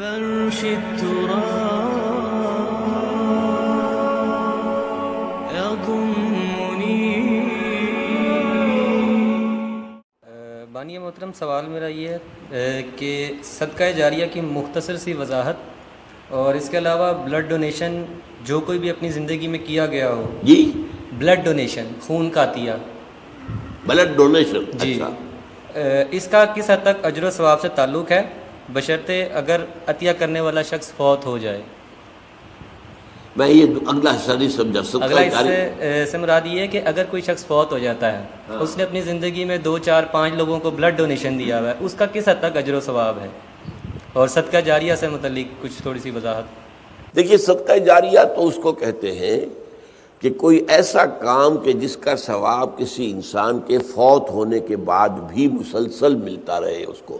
فرش التراب يضمني. بانی محترم، سوال میرا یہ ہے کہ صدقہ جاریہ کی مختصر سی وضاحت اور اس کے علاوہ بلڈ ڈونیشن جو کوئی بھی اپنی زندگی میں کیا گیا ہو. جی بلڈ ڈونیشن، خون کا عطیہ. بلڈ ڈونیشن، جی اچھا. اس کا کس حد تک اجر و ثواب سے تعلق ہے، بشرطے اگر عطیہ کرنے والا شخص فوت ہو جائے؟ میں یہ اگلا حصہ نہیں سمجھا. اگلا اس سے مراد یہ ہے کہ اگر کوئی شخص فوت ہو جاتا ہے، اس نے اپنی زندگی میں 2 4 5 لوگوں کو بلڈ ڈونیشن دیا ہوا ہے، اس کا کس حد تک اجر و ثواب ہے، اور صدقہ جاریہ سے متعلق کچھ تھوڑی سی وضاحت. دیکھیے، صدقہ جاریہ تو اس کو کہتے ہیں کہ کوئی ایسا کام کہ جس کا ثواب کسی انسان کے فوت ہونے کے بعد بھی مسلسل ملتا رہے اس کو.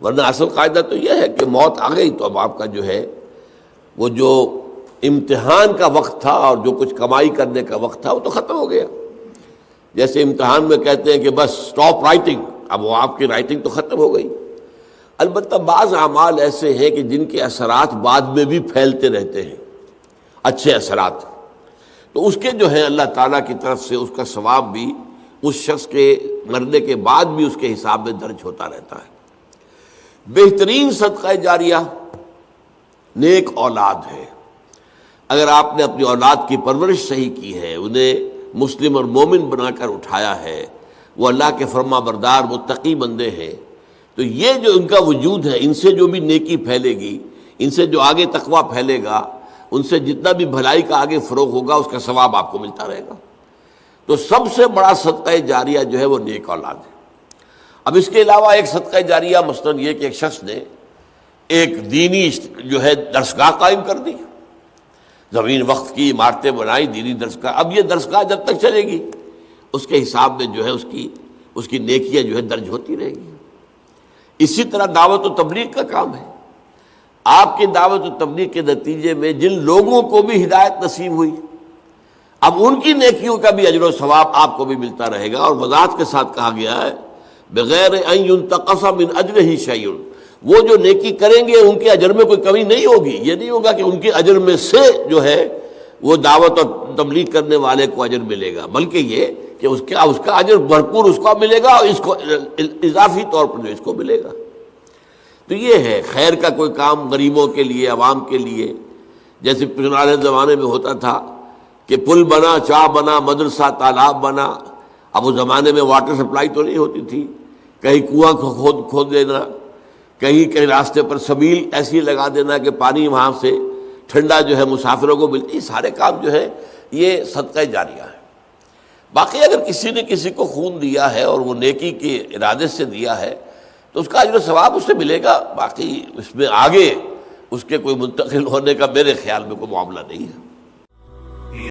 ورنہ اصل قاعدہ تو یہ ہے کہ موت آ گئی تو اب آپ کا جو ہے وہ جو امتحان کا وقت تھا اور جو کچھ کمائی کرنے کا وقت تھا وہ تو ختم ہو گیا. جیسے امتحان میں کہتے ہیں کہ بس سٹاپ رائٹنگ، اب وہ آپ کی رائٹنگ تو ختم ہو گئی. البتہ بعض اعمال ایسے ہیں کہ جن کے اثرات بعد میں بھی پھیلتے رہتے ہیں، اچھے اثرات، تو اس کے جو ہے اللہ تعالیٰ کی طرف سے اس کا ثواب بھی اس شخص کے مرنے کے بعد بھی اس کے حساب میں درج ہوتا رہتا ہے. بہترین صدقہ جاریہ نیک اولاد ہے. اگر آپ نے اپنی اولاد کی پرورش صحیح کی ہے، انہیں مسلم اور مومن بنا کر اٹھایا ہے، وہ اللہ کے فرما بردار متقی بندے ہیں، تو یہ جو ان کا وجود ہے، ان سے جو بھی نیکی پھیلے گی، ان سے جو آگے تقویٰ پھیلے گا، ان سے جتنا بھی بھلائی کا آگے فروغ ہوگا، اس کا ثواب آپ کو ملتا رہے گا. تو سب سے بڑا صدقہ جاریہ جو ہے وہ نیک اولاد ہے. اب اس کے علاوہ ایک صدقہ جاریہ مثلاً یہ کہ ایک شخص نے ایک دینی جو ہے درسگاہ قائم کر دی، زمین وقف کی، عمارتیں بنائی، دینی درسگاہ. اب یہ درسگاہ جب تک چلے گی اس کے حساب میں جو ہے اس کی نیکیاں جو ہے درج ہوتی رہے گی. اسی طرح دعوت و تبلیغ کا کام ہے. آپ کی دعوت و تبلیغ کے نتیجے میں جن لوگوں کو بھی ہدایت نصیب ہوئی، اب ان کی نیکیوں کا بھی اجر و ثواب آپ کو بھی ملتا رہے گا. اور وضاحت کے ساتھ کہا گیا ہے بغیر ان ينتقص من اجرہ شیء، وہ جو نیکی کریں گے ان کے اجر میں کوئی کمی نہیں ہوگی. یہ نہیں ہوگا کہ ان کے اجر میں سے جو ہے وہ دعوت اور تبلیغ کرنے والے کو اجر ملے گا، بلکہ یہ کہ اس کا اجر بھرپور اس کو ملے گا، اور اس کو اضافی طور پر جو اس کو ملے گا. تو یہ ہے خیر کا کوئی کام غریبوں کے لیے، عوام کے لیے. جیسے پرانے زمانے میں ہوتا تھا کہ پل بنا، چاہ بنا، مدرسہ، تالاب بنا. اب اس زمانے میں واٹر سپلائی تو نہیں ہوتی تھی، کہیں کنواں کھود دینا، کہیں راستے پر سبیل ایسی لگا دینا کہ پانی وہاں سے ٹھنڈا جو ہے مسافروں کو ملتی. یہ سارے کام جو ہے یہ صدقہ جاریہ ہے. باقی اگر کسی نے کسی کو خون دیا ہے اور وہ نیکی کے ارادے سے دیا ہے تو اس کا اجر و ثواب اس سے ملے گا. باقی اس میں آگے اس کے کوئی منتقل ہونے کا میرے خیال میں کوئی معاملہ نہیں ہے.